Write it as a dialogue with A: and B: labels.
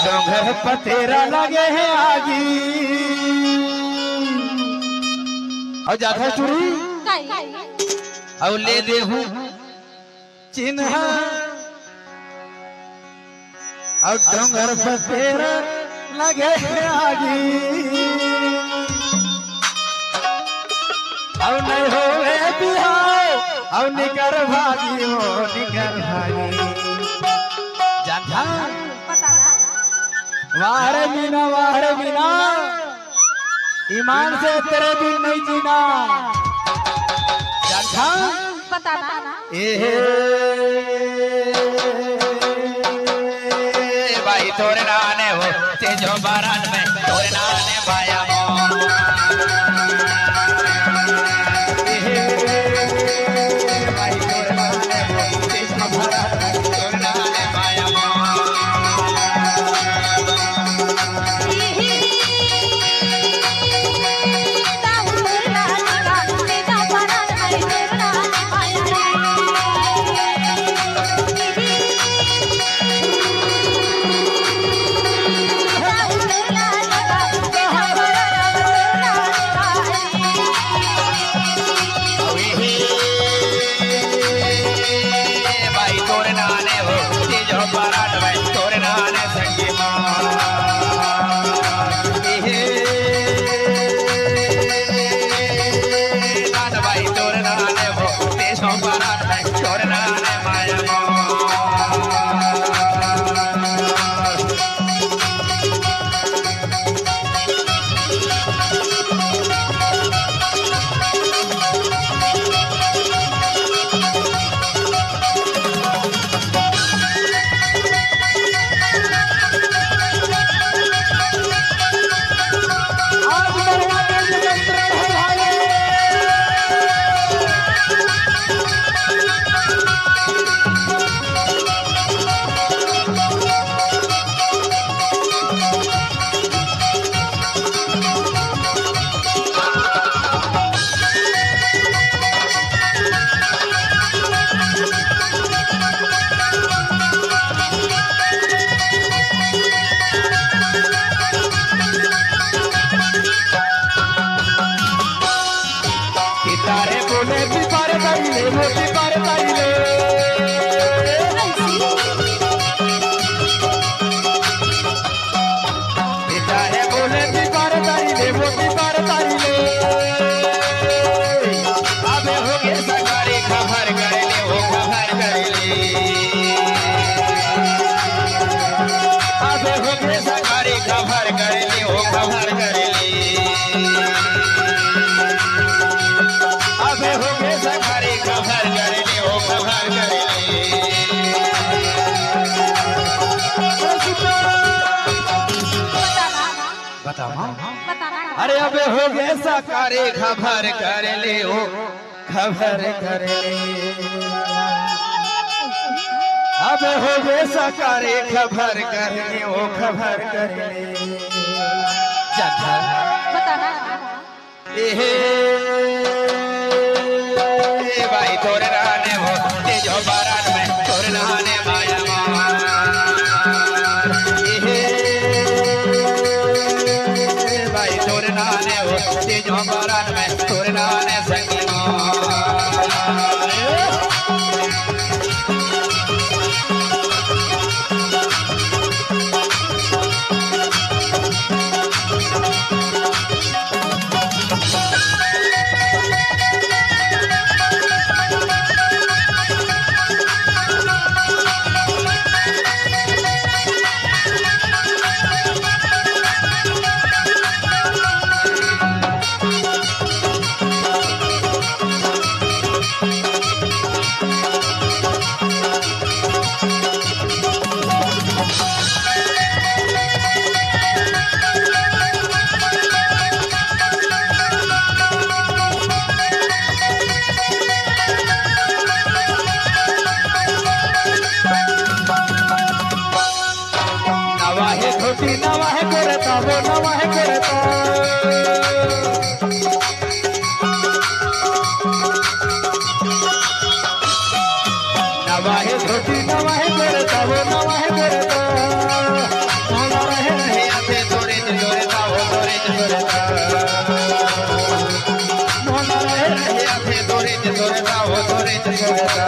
A: डोंगर पतेरा लगे है आगी और जाता चुरी और ले दे हूँ चिन्ह और डोंगर पतेरा लगे है आगी और नहीं हो बिहार और निकर भागी हो निकर भागी जाता वारे बिना ईमान से तेरे भी नहीं जीना जाता
B: पता ना
A: भाई तोरे नाने हो तेजो बारात में तोरे नाने भाया अरे अब हो गए सकारे खबर कर ले ओ खबर कर ले अब हो गए सकारे खबर कर ले ओ खबर कर ले जाता भाई तोरे रहने हो तेजो बारात में तोरे रहने माया भाई तोरे रहने हो तेजो बारात में तोरे रहने संगी नवा है करता वो नवा है करता नवा है धोती नवा है करता वो नवा है करता से दूरी दूरता हो दूरी दूरता